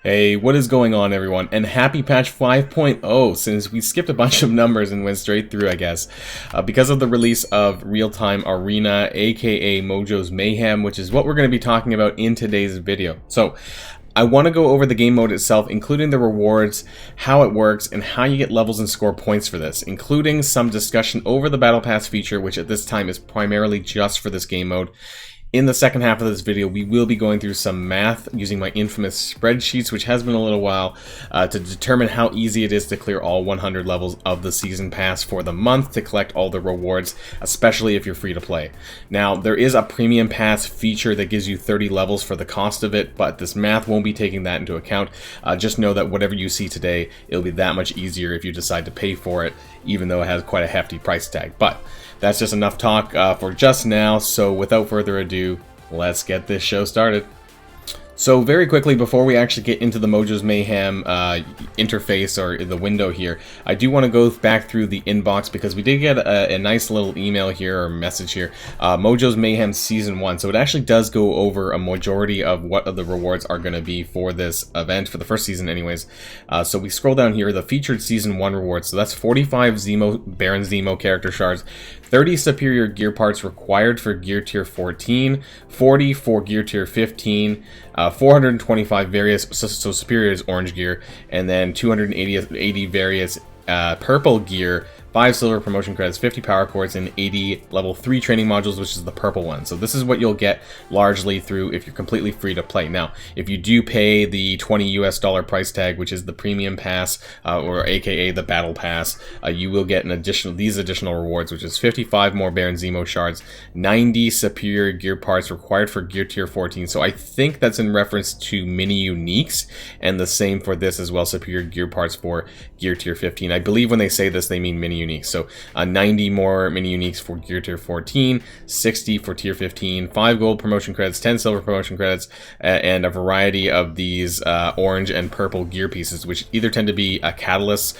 Hey, what is going on, everyone? And happy patch 5.0, since we skipped a bunch of numbers and went straight through, I guess, because of the release of Real-Time Arena, aka Mojo's Mayhem, which is what we're going to be talking about in today's video. So, I want to go over the game mode itself, including the rewards, how it works, and how you get levels and score points for this, including some discussion over the Battle Pass feature, which at this time is primarily just for this game mode. In the second half of this video, we will be going through some math using my infamous spreadsheets, which has been a little while, to determine how easy it is to clear all 100 levels of the Season Pass for the month to collect all the rewards, especially if you're free to play. Now, there is a Premium Pass feature that gives you 30 levels for the cost of it, but this math won't be taking that into account. Just know that whatever you see today, it'll be that much easier if you decide to pay for it, even though it has quite a hefty price tag. But that's just enough talk for just now, so without further ado, let's get this show started. So very quickly, before we actually get into the Mojo's Mayhem interface or the window here, I do want to go back through the inbox because we did get a nice little email here or message here, Mojo's Mayhem Season 1. So it actually does go over a majority of what the rewards are going to be for this event, for the first season anyways. So we scroll down here, the featured Season 1 rewards. So that's 45 Baron Zemo character shards, 30 superior gear parts required for gear tier 14, 40 for gear tier 15, 425 various, so superior is orange gear, and then 280 various purple gear, 5 silver promotion credits, 50 power cores, and 80 level 3 training modules, which is the purple one. So this is what you'll get largely through if you're completely free to play. Now, if you do pay the $20 US price tag, which is the Premium Pass, or aka the Battle Pass, you will get these additional rewards, which is 55 more Baron Zemo shards, 90 superior gear parts required for gear tier 14. So I think that's in reference to mini uniques, and the same for this as well, superior gear parts for gear tier 15. I believe when they say this, they mean mini uniques. So 90 more mini uniques for gear tier 14, 60 for tier 15, 5 gold promotion credits, 10 silver promotion credits, and a variety of these orange and purple gear pieces, which either tend to be a catalyst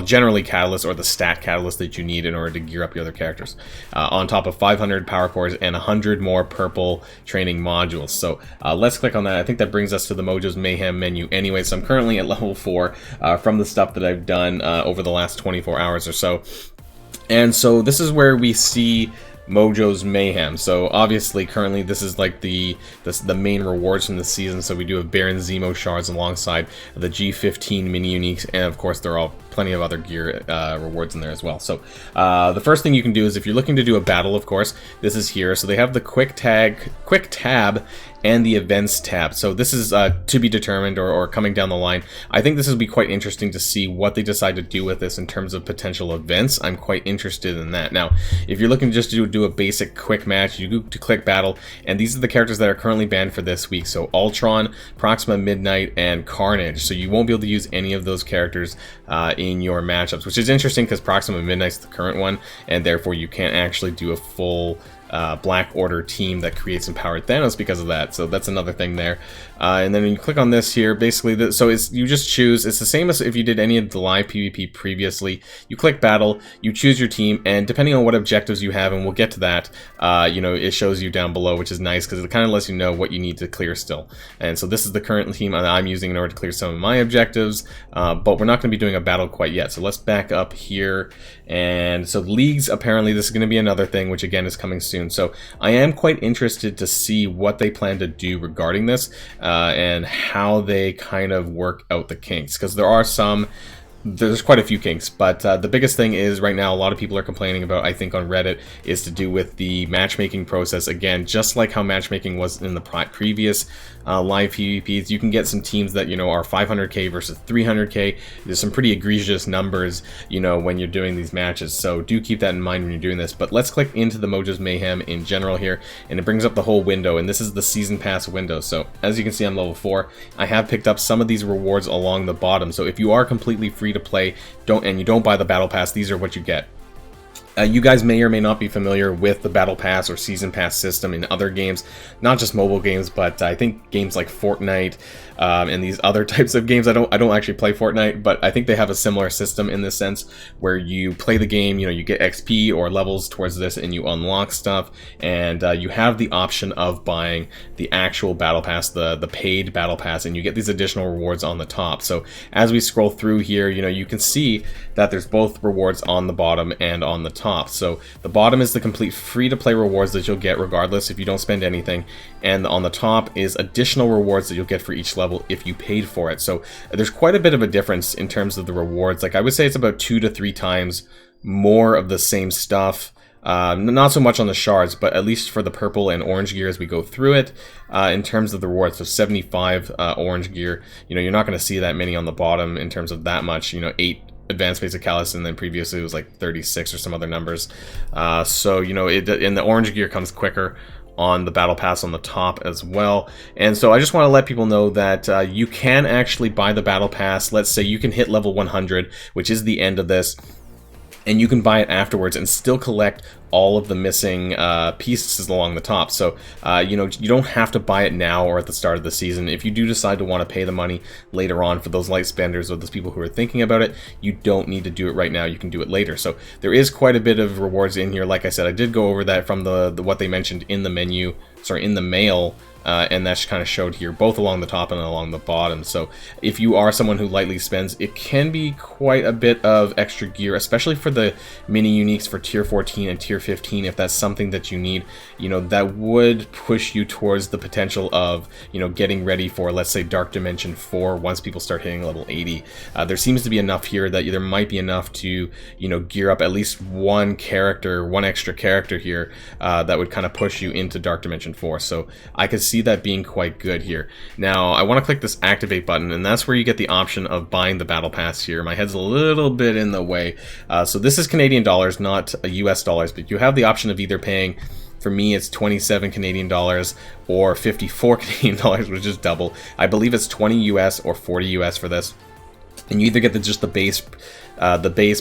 generally catalyst or the stat catalyst that you need in order to gear up your other characters, on top of 500 power cores and 100 more purple training modules. So let's click on that. I think that brings us to the Mojo's Mayhem menu anyway. So I'm currently at level 4 from the stuff that I've done over the last 24 hours or so. And so this is where we see Mojo's Mayhem. So obviously currently this is like the main rewards from the season. So we do have Baron Zemo shards alongside the G15 mini uniques, and of course there are plenty of other gear rewards in there as well. So the first thing you can do is, if you're looking to do a battle, of course, this is here. So they have the quick tab and the events tab. So this is to be determined or coming down the line. I think this will be quite interesting to see what they decide to do with this in terms of potential events. I'm quite interested in that. Now, if you're looking just to do a basic quick match, you go to click battle, and these are the characters that are currently banned for this week. So Ultron, Proxima Midnight, and Carnage. So you won't be able to use any of those characters in your matchups, which is interesting because Proxima Midnight's the current one, and therefore you can't actually do a full Black Order team that creates empowered Thanos because of that. So that's another thing there. And then when you click on this here, basically, you just choose. It's the same as if you did any of the live PvP previously. You click battle, you choose your team, and depending on what objectives you have, and we'll get to that, it shows you down below, which is nice because it kind of lets you know what you need to clear still. And so this is the current team that I'm using in order to clear some of my objectives, but we're not going to be doing a battle quite yet. So let's back up here. And so leagues, apparently this is going to be another thing, which again is coming soon. So I am quite interested to see what they plan to do regarding this, and how they kind of work out the kinks, because there's quite a few kinks, but the biggest thing is right now a lot of people are complaining about, I think on Reddit, is to do with the matchmaking process. Again, just like how matchmaking was in the previous live PvPs, you can get some teams that are 500k versus 300k. There's some pretty egregious numbers when you're doing these matches, so do keep that in mind when you're doing this. But let's click into the Mojo's Mayhem in general here, and it brings up the whole window, and this is the Season Pass window. So as you can see, I'm level 4. I have picked up some of these rewards along the bottom, so if you are completely free to play and you don't buy the Battle Pass, these are what you get. You guys may or may not be familiar with the Battle Pass or Season Pass system in other games, not just mobile games, but I think games like Fortnite and these other types of games. I don't actually play Fortnite, but I think they have a similar system in this sense where you play the game, you know, you get XP or levels towards this and you unlock stuff, and you have the option of buying the actual Battle Pass, the paid Battle Pass, and you get these additional rewards on the top. So as we scroll through here, you know, you can see that there's both rewards on the bottom and on the top. So the bottom is the complete free-to-play rewards that you'll get regardless if you don't spend anything, and on the top is additional rewards that you'll get for each level if you paid for it. So there's quite a bit of a difference in terms of the rewards. Like I would say it's about 2 to 3 times more of the same stuff. Not so much on the shards, but at least for the purple and orange gear as we go through it. In terms of the rewards, so 75 orange gear, you know, you're not going to see that many on the bottom in terms of that much, you know, 8 advanced basic callus, and then previously it was like 36 or some other numbers. So, you know, and the orange gear comes quicker on the battle pass on the top as well. And so I just want to let people know that you can actually buy the battle pass. Let's say you can hit level 100, which is the end of this, and you can buy it afterwards and still collect all of the missing pieces along the top. So, you know, you don't have to buy it now or at the start of the season. If you do decide to want to pay the money later on for those light spenders or those people who are thinking about it, you don't need to do it right now. You can do it later. So there is quite a bit of rewards in here. Like I said, I did go over that from the what they mentioned in the menu, sorry, in the mail. And that's kind of showed here, both along the top and along the bottom. So if you are someone who lightly spends, it can be quite a bit of extra gear, especially for the mini uniques for tier 14 and tier 15. If that's something that you need, you know, that would push you towards the potential of, you know, getting ready for, let's say, Dark Dimension 4 once people start hitting level 80. There seems to be enough here that there might be enough to, you know, gear up at least one extra character here that would kind of push you into Dark Dimension 4. So I could see that being quite good here. Now I want to click this activate button, and that's where you get the option of buying the battle pass here. My head's a little bit in the way. So this is Canadian dollars, not US dollars, but you have the option of either paying, for me it's 27 Canadian dollars or 54 Canadian dollars, which is double. I believe it's 20 US or 40 US for this. And you either get just the base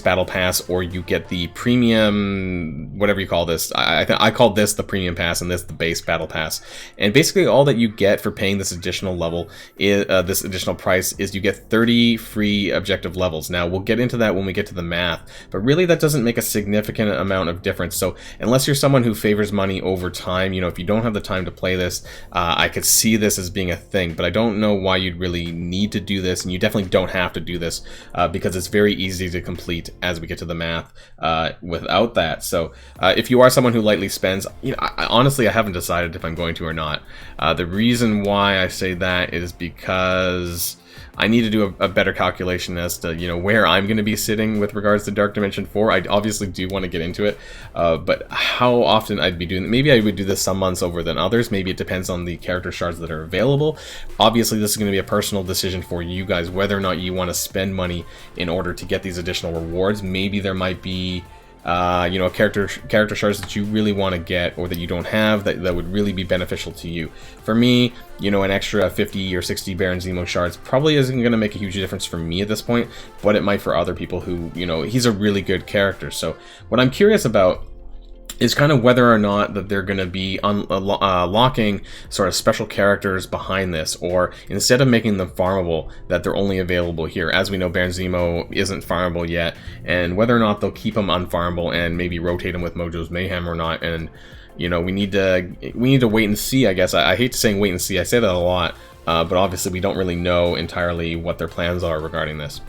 battle pass, or you get the premium, whatever you call this. I called this the premium pass and this the base battle pass. And basically all that you get for paying this additional level, is this additional price, is you get 30 free objective levels. Now we'll get into that when we get to the math, but really that doesn't make a significant amount of difference. So unless you're someone who favors money over time, you know, if you don't have the time to play this, I could see this as being a thing, but I don't know why you'd really need to do this, and you definitely don't have to do this because it's very easy to complete as we get to the math without that. So if you are someone who lightly spends, you know, honestly I haven't decided if I'm going to or not. The reason why I say that is because I need to do a better calculation as to, you know, where I'm going to be sitting with regards to Dark Dimension 4. I obviously do want to get into it, but how often I'd be doing it. Maybe I would do this some months over than others. Maybe it depends on the character shards that are available. Obviously, this is going to be a personal decision for you guys, whether or not you want to spend money in order to get these additional rewards. Maybe there might be you know, character shards that you really want to get or that you don't have that would really be beneficial to you. For me, you know, an extra 50 or 60 Baron Zemo shards probably isn't going to make a huge difference for me at this point, but it might for other people who, you know, he's a really good character. So what I'm curious about is kind of whether or not that they're going to be locking sort of special characters behind this, or instead of making them farmable, that they're only available here. As we know, Baron Zemo isn't farmable yet, and whether or not they'll keep him unfarmable and maybe rotate him with Mojo's Mayhem or not. And you know, we need to wait and see, I guess. I hate saying wait and see. I say that a lot, but obviously we don't really know entirely what their plans are regarding this.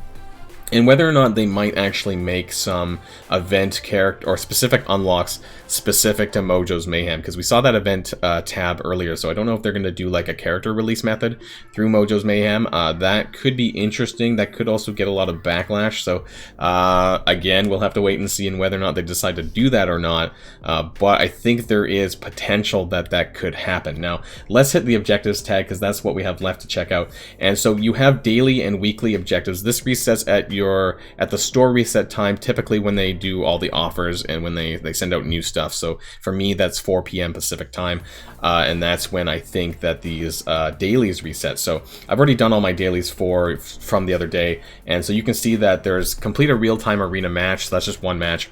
And whether or not they might actually make some event character or specific unlocks specific to Mojo's Mayhem, because we saw that event tab earlier, so I don't know if they're going to do like a character release method through Mojo's Mayhem. That could be interesting. That could also get a lot of backlash, so again, we'll have to wait and see in whether or not they decide to do that or not, but I think there is potential that that could happen. Now, let's hit the objectives tag, because that's what we have left to check out. And so you have daily and weekly objectives. This resets at the store reset time, typically when they do all the offers and when they send out new stuff. So for me, that's 4 p.m. Pacific time, and that's when I think that these dailies reset. So I've already done all my dailies from the other day, and so you can see that there's complete a real-time arena match. So that's just one match.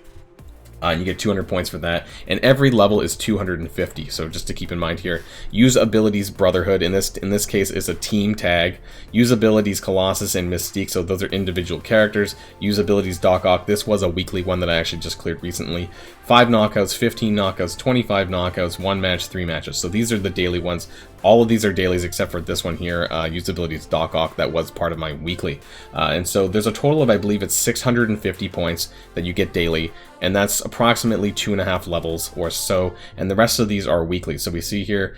And you get 200 points for that, and every level is 250. So just to keep in mind here, use abilities Brotherhood in this case is a team tag. Use abilities Colossus and Mystique, so those are individual characters. Use abilities Doc Ock. This was a weekly one that I actually just cleared recently. 5 knockouts, 15 knockouts, 25 knockouts, 1 match, 3 matches. So these are the daily ones. All of these are dailies except for this one here, use abilities Doc Ock, that was part of my weekly. And so there's a total of, I believe it's 650 points that you get daily, and that's approximately 2.5 levels or so, and the rest of these are weekly. So we see here,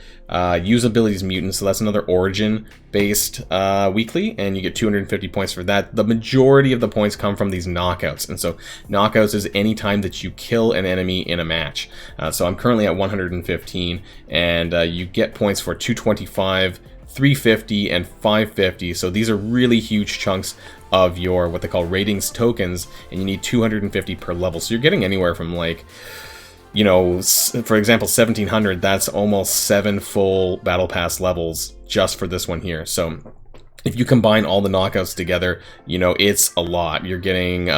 use abilities Mutant, so that's another Origin-based weekly, and you get 250 points for that. The majority of the points come from these knockouts, and so knockouts is any time that you kill an enemy in a match. So I'm currently at 115, and you get points for 225, 350, and 550, so these are really huge chunks of your what they call ratings tokens, and you need 250 per level. So you're getting anywhere from, like, you know, for example, 1700, that's almost 7 full Battle Pass levels just for this one here. So if you combine all the knockouts together, you know, it's a lot. You're getting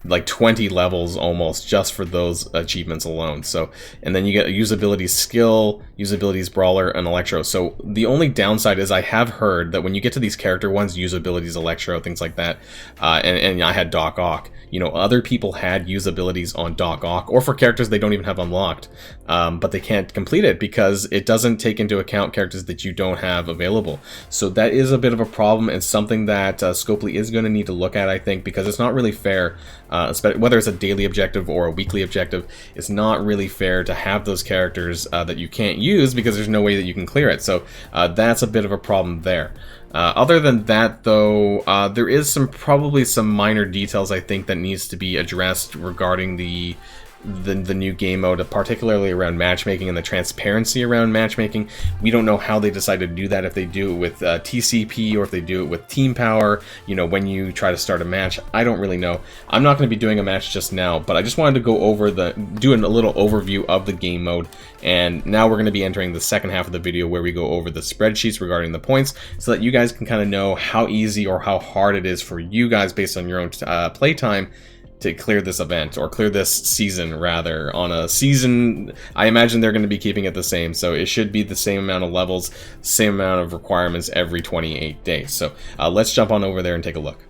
like 20 levels almost just for those achievements alone. So, and then you get usability Skill, usabilities Brawler, and Electro. So the only downside is I have heard that when you get to these character ones, usabilities Electro, things like that, and I had Doc Ock, you know, other people had usabilities on Doc Ock, or for characters they don't even have unlocked, but they can't complete it because it doesn't take into account characters that you don't have available. So that is a bit of a problem, and something that Scopely is going to need to look at, I think, because it's not really fair. Whether it's a daily objective or a weekly objective, it's not really fair to have those characters that you can't use because there's no way that you can clear it. So that's a bit of a problem there. Other than that, though, there is probably some minor details I think that needs to be addressed regarding the new game mode, particularly around matchmaking and the transparency around matchmaking. We don't know how they decide to do that, if they do it with TCP or if they do it with team power, you know, when you try to start a match. I don't really know. I'm not going to be doing a match just now, but I just wanted to go over do a little overview of the game mode, and now we're going to be entering the second half of the video where we go over the spreadsheets regarding the points, so that you guys can kind of know how easy or how hard it is for you guys based on your own playtime to clear this event, or clear this season rather. On a season, I imagine they're going to be keeping it the same, so it should be the same amount of levels, same amount of requirements every 28 days. So let's jump on over there and take a look.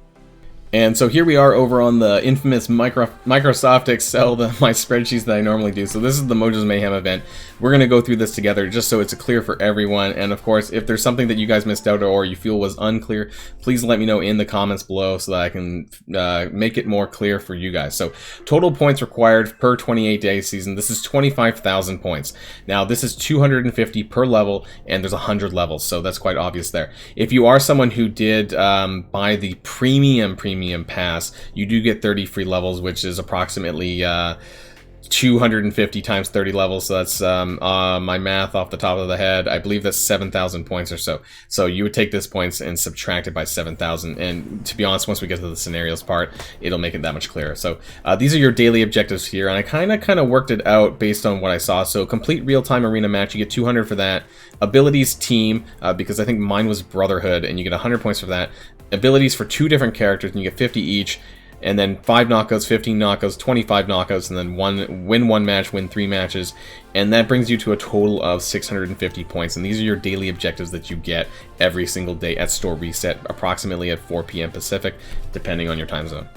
And so here we are over on the infamous Microsoft Excel, my spreadsheets that I normally do. So this is the Mojos Mayhem event. We're going to go through this together just so it's clear for everyone. And of course, if there's something that you guys missed out or you feel was unclear, please let me know in the comments below so that I can make it more clear for you guys. So total points required per 28-day season. This is 25,000 points. Now this is 250 per level, and there's 100 levels, so that's quite obvious there. If you are someone who did buy the premium pass, you do get 30 free levels, which is approximately 250 times 30 levels, so that's my math off the top of the head. I believe that's 7,000 points or so. So you would take this points and subtract it by 7,000, and to be honest, once we get to the scenarios part, it'll make it that much clearer. So these are your daily objectives here, and I kind of worked it out based on what I saw. So complete real-time arena match, you get 200 for that. Abilities team, because I think mine was Brotherhood, and you get 100 points for that. Abilities for 2 different characters, and you get 50 each. And then 5 knockouts, 15 knockouts, 25 knockouts, and then win 1 match, win 3 matches. And that brings you to a total of 650 points. And these are your daily objectives that you get every single day at store reset, approximately at 4 p.m. Pacific, depending on your time zone.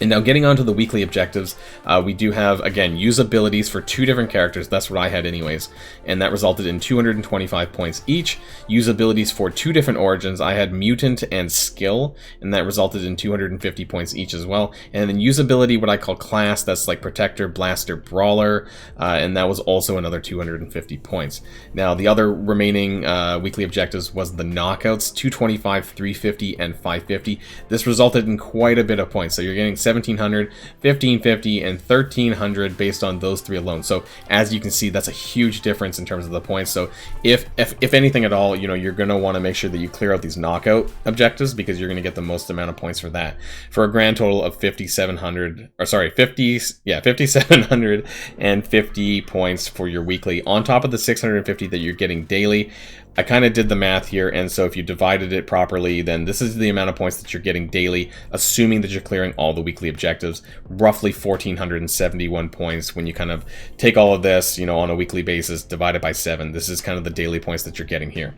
And now getting on to the weekly objectives, we do have, again, use abilities for 2 different characters. That's what I had anyways. And that resulted in 225 points each. Use abilities for 2 different origins. I had Mutant and Skill, and that resulted in 250 points each as well. And then use ability, what I call class, that's like Protector, Blaster, Brawler, and that was also another 250 points. Now, the other remaining weekly objectives was the knockouts, 225, 350, and 550. This resulted in quite a bit of points. So you're getting 1,700, 1,550, and 1,300 based on those 3 alone. So as you can see, that's a huge difference in terms of the points. So if anything at all, you know, you're going to want to make sure that you clear out these knockout objectives, because you're going to get the most amount of points for that, for a grand total of 5,750 points for your weekly, on top of the 650 that you're getting daily. I kind of did the math here, and so if you divided it properly, then this is the amount of points that you're getting daily, assuming that you're clearing all the weekly objectives, roughly 1,471 points when you kind of take all of this, you know, on a weekly basis, divide it by 7. This is kind of the daily points that you're getting here.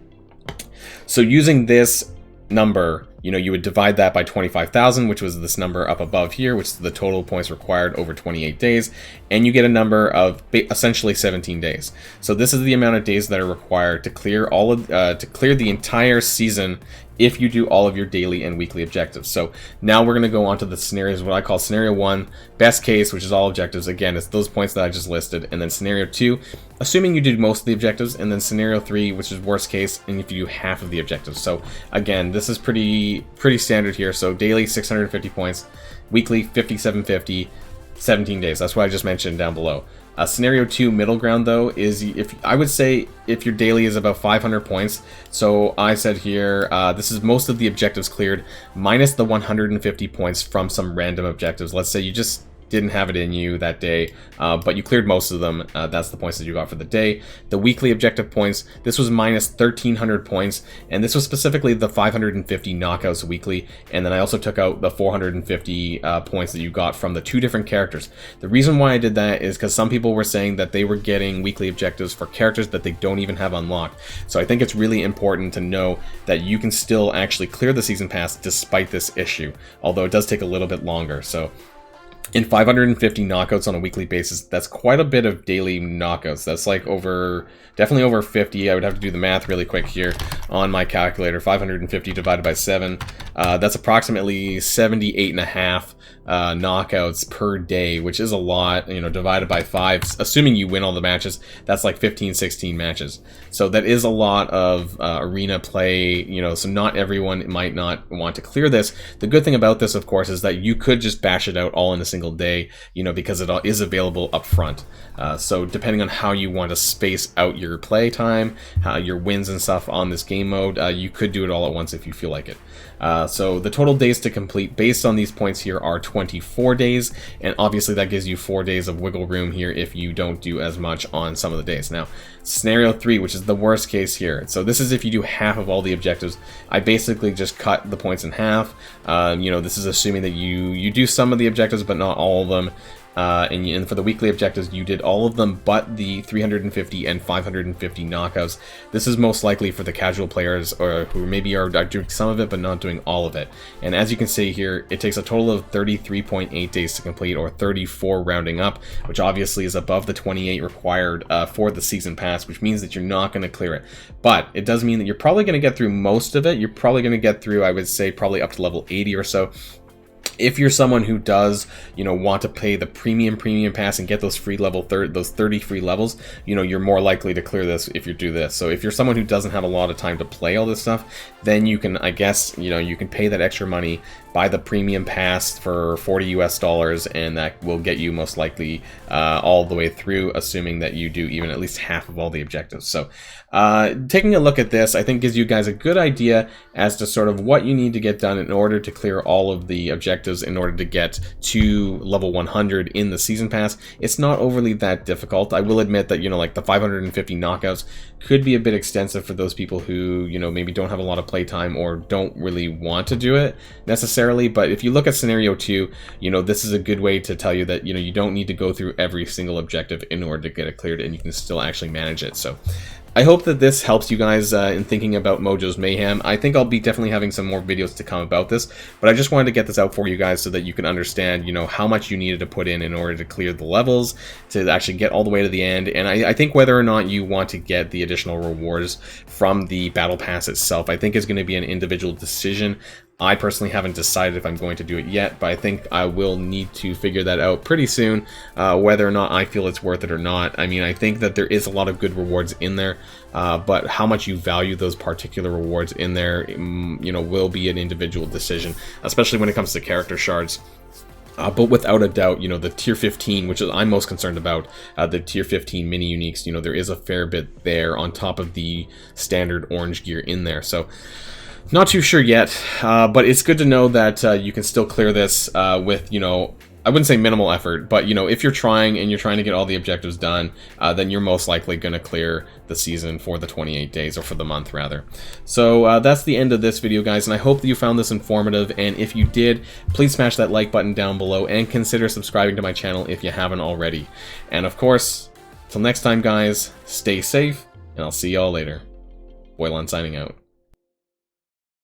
So using this number, you know, you would divide that by 25,000, which was this number up above here, which is the total points required over 28 days, and you get a number of essentially 17 days. So this is the amount of days that are required to clear all of to clear the entire season if you do all of your daily and weekly objectives. So now we're going to go on to the scenarios, what I call scenario 1, best case, which is all objectives. Again, it's those points that I just listed. And then scenario 2, assuming you did most of the objectives. And then scenario 3, which is worst case, and if you do half of the objectives. So again, this is pretty standard here. So daily 650 points, weekly 5750, 17 days. That's what I just mentioned down below. Scenario 2 middle ground though is, if I would say if your daily is about 500 points. So I said here, this is most of the objectives cleared minus the 150 points from some random objectives. Let's say you just didn't have it in you that day, but you cleared most of them. That's the points that you got for the day. The weekly objective points, this was minus 1,300 points, and this was specifically the 550 knockouts weekly, and then I also took out the 450 points that you got from the 2 different characters. The reason why I did that is because some people were saying that they were getting weekly objectives for characters that they don't even have unlocked. So I think it's really important to know that you can still actually clear the season pass despite this issue, although it does take a little bit longer. So in 550 knockouts on a weekly basis, that's quite a bit of daily knockouts. That's like definitely over 50. I would have to do the math really quick here on my calculator. 550 divided by 7, that's approximately 78.5 knockouts per day, which is a lot. You know, divided by 5, assuming you win all the matches, that's like 15-16 matches. So that is a lot of arena play, you know, so not everyone might not want to clear this. The good thing about this, of course, is that you could just bash it out all in a single day, you know, because it is available up front. So depending on how you want to space out your play time, your wins and stuff on this game mode, you could do it all at once if you feel like it. So the total days to complete based on these points here are 24 days, and obviously that gives you 4 days of wiggle room here if you don't do as much on some of the days. Now, scenario 3, which is the worst case here. So this is if you do half of all the objectives. I basically just cut the points in half. You know, this is assuming that you do some of the objectives, but not all of them. And for the weekly objectives, you did all of them but the 350 and 550 knockouts. This is most likely for the casual players, or who maybe are doing some of it but not doing all of it. And as you can see here, it takes a total of 33.8 days to complete, or 34 rounding up, which obviously is above the 28 required for the season pass, which means that you're not going to clear it. But it does mean that you're probably going to get through most of it. You're probably going to get through, I would say, probably up to level 80 or so. If you're someone who does, you know, want to pay the premium pass and get those free level those 30 free levels, you know, you're more likely to clear this if you do this. So if you're someone who doesn't have a lot of time to play all this stuff, then you can, I guess, you know, you can pay that extra money, buy the premium pass for $40 US, and that will get you most likely all the way through, assuming that you do even at least half of all the objectives. So taking a look at this, I think gives you guys a good idea as to sort of what you need to get done in order to clear all of the objectives in order to get to level 100 in the season pass. It's not overly that difficult. I will admit that, you know, like the 550 knockouts could be a bit extensive for those people who, you know, maybe don't have a lot of playtime or don't really want to do it necessarily. But if you look at scenario 2, you know, this is a good way to tell you that, you know, you don't need to go through every single objective in order to get it cleared, and you can still actually manage it. So I hope that this helps you guys in thinking about Mojo's Mayhem. I think I'll be definitely having some more videos to come about this, but I just wanted to get this out for you guys so that you can understand, you know, how much you needed to put in order to clear the levels, to actually get all the way to the end. And I think whether or not you want to get the additional rewards from the Battle Pass itself, I think is going to be an individual decision. I personally haven't decided if I'm going to do it yet, but I think I will need to figure that out pretty soon, whether or not I feel it's worth it or not. I mean, I think that there is a lot of good rewards in there, but how much you value those particular rewards in there, you know, will be an individual decision, especially when it comes to character shards. But without a doubt, you know, the tier 15, which is I'm most concerned about, the tier 15 mini uniques, you know, there is a fair bit there on top of the standard orange gear in there. So not too sure yet, but it's good to know that you can still clear this with, you know, I wouldn't say minimal effort, but, you know, if you're trying and you're trying to get all the objectives done, then you're most likely going to clear the season for the 28 days, or for the month, rather. So that's the end of this video, guys, and I hope that you found this informative, and if you did, please smash that like button down below, and consider subscribing to my channel if you haven't already. And of course, till next time, guys, stay safe, and I'll see y'all later. Boylon signing out.